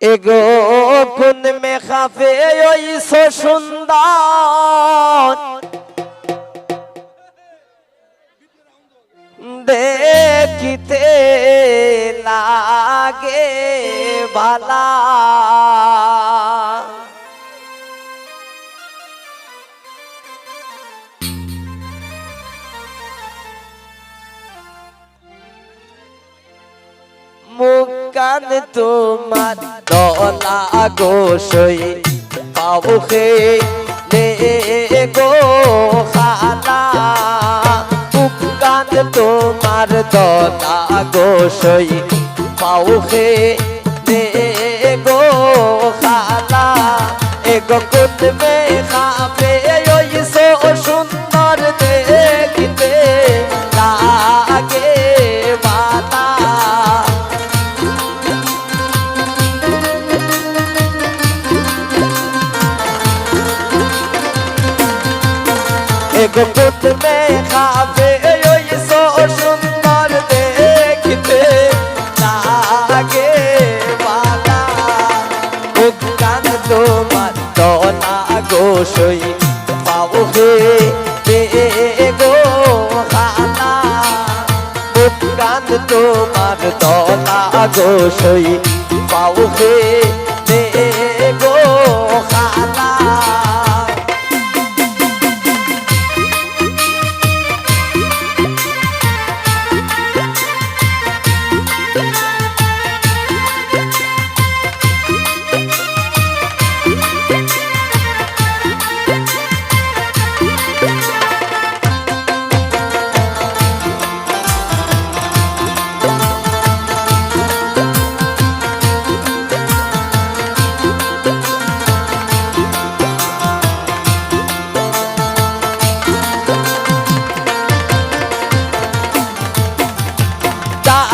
এগো কোন মেখাফে ওইসো সুন্দর দেখিতে লাগে বালা মুকান তোমার দলা গোসই পাবুখে নে গো খালা মুকান তোমার দলা গোসই পাবুখে নে গো খালা এগো কুত মে খাবে ওই সো সুন্দর দেখিতে লাগে বালা এগো কুত মে খাবে ওই সো সুন্দর দেখিতে লাগে বালা মুকান তোমার দলা গোসই পাবুখে গো খালা মুকান তোমার দলা গোসই পাবুখে গো খালা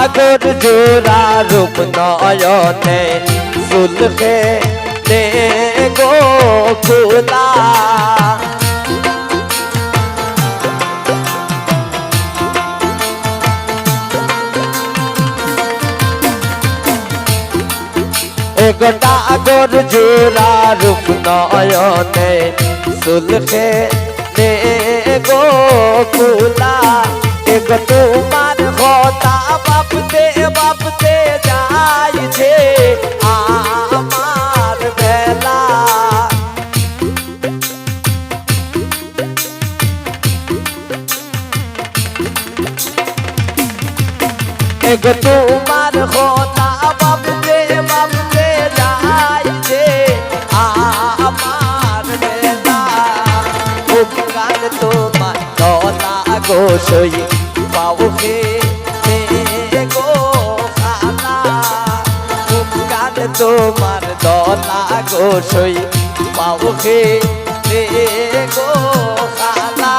আগর জোড়া রূপ নয়নে সুলখে নে গো কুলা এগোটা আগর জোড়া রূপ নয়নে সুলখে নে গো কুলা এগো তোমার কথা বাপতে বাপতে যাইছে আমার বেলা এগো তোমার কথা বাপতে বাপতে যাইছে আমার বেলা মুকান তোমার দলা গোসই পাবুখে গো খালা মুকান তোমার দলা গোসই পাবুখে গো খালা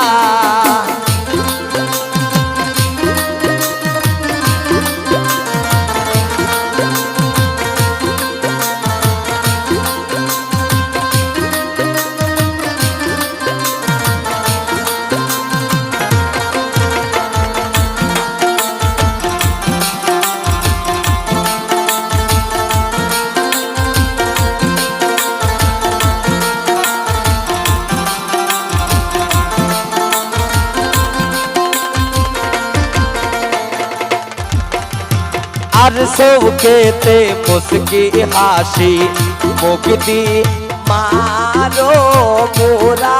আর সৌকেতে মুস্কি হাসি মুক্তি মারো মোরা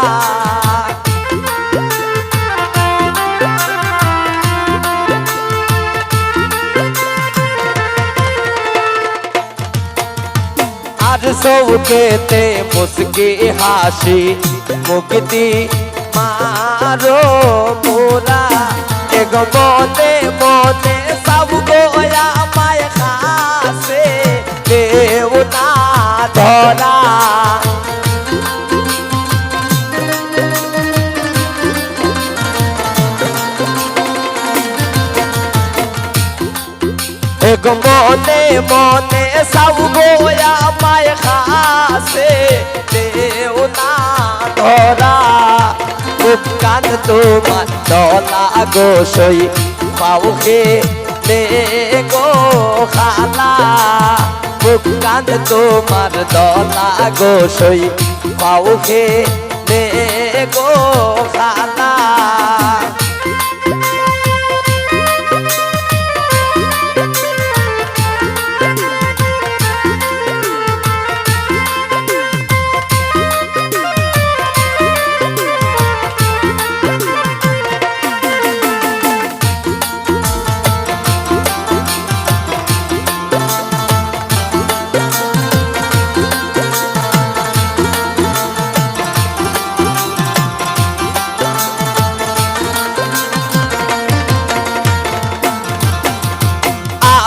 আর সৌকেতে মুস্কি হাসি মুক্তি মারো মোরা এগো মনে মনে সব গোয়া মায় খাসে দেও না ধরা এগো মনে মনে সব গোয়া মায় খাসে দেও না ধরা মুকান তোমার দলা গোসই পাবুখে গো খালা মুখ কান তোমার দলা গোসই পাউকে নে গো খালা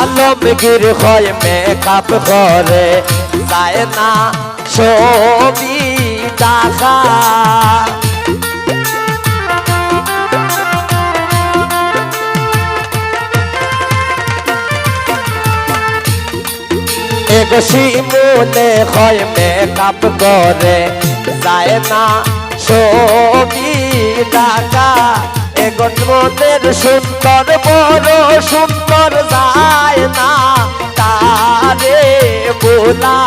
আলমগীর হয় মেকআপ করে যায় না ছবি টাকা শিমুলে হয় মেকআপ করে যায় না ছবি টাকা এগন মনের সুন্দর বড় সুন্দর যায় না তারে বোলা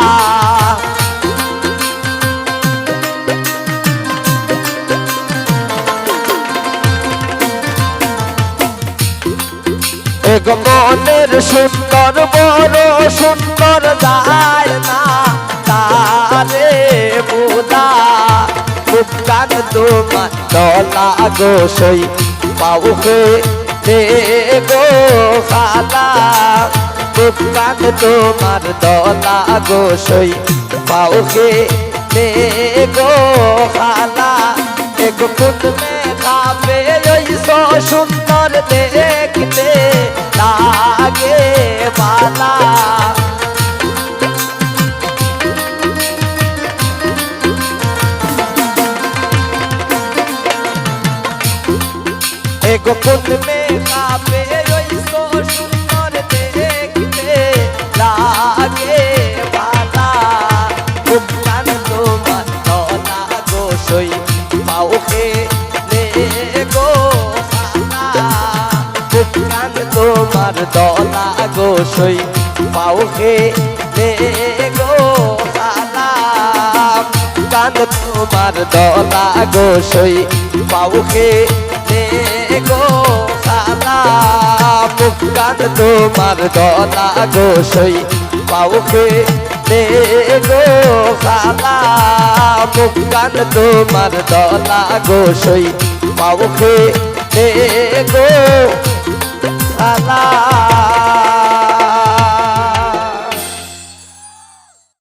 এগন মনের সুন্দর বড় সুন্দর যায় না তারে বোলা মুখ কান তোমার দলা গোসই পাউকে নে গো খালা মুখ কান তোমার দলা গোসই পাউকে নে গো খালা এক ফুট মে খাবে ওইসো সুন্দর দেখতে লাগে বালা গোপন মে খাবে ওইসো সুন্দর দেখতে লাগে বালা মুখ কান তোমার দলা গোসই পাউকে নে গো খালা মুখ কান তোমার দলা গোসই পাউকে নে গো খালা কান তোমার দলা গোসই পাউকে গো খালা মুখ কান তোমার দলা গোসই পাউকে নে গো খালা মুখ কান তোমার দলা গোসই পাউকে নে গো খালা।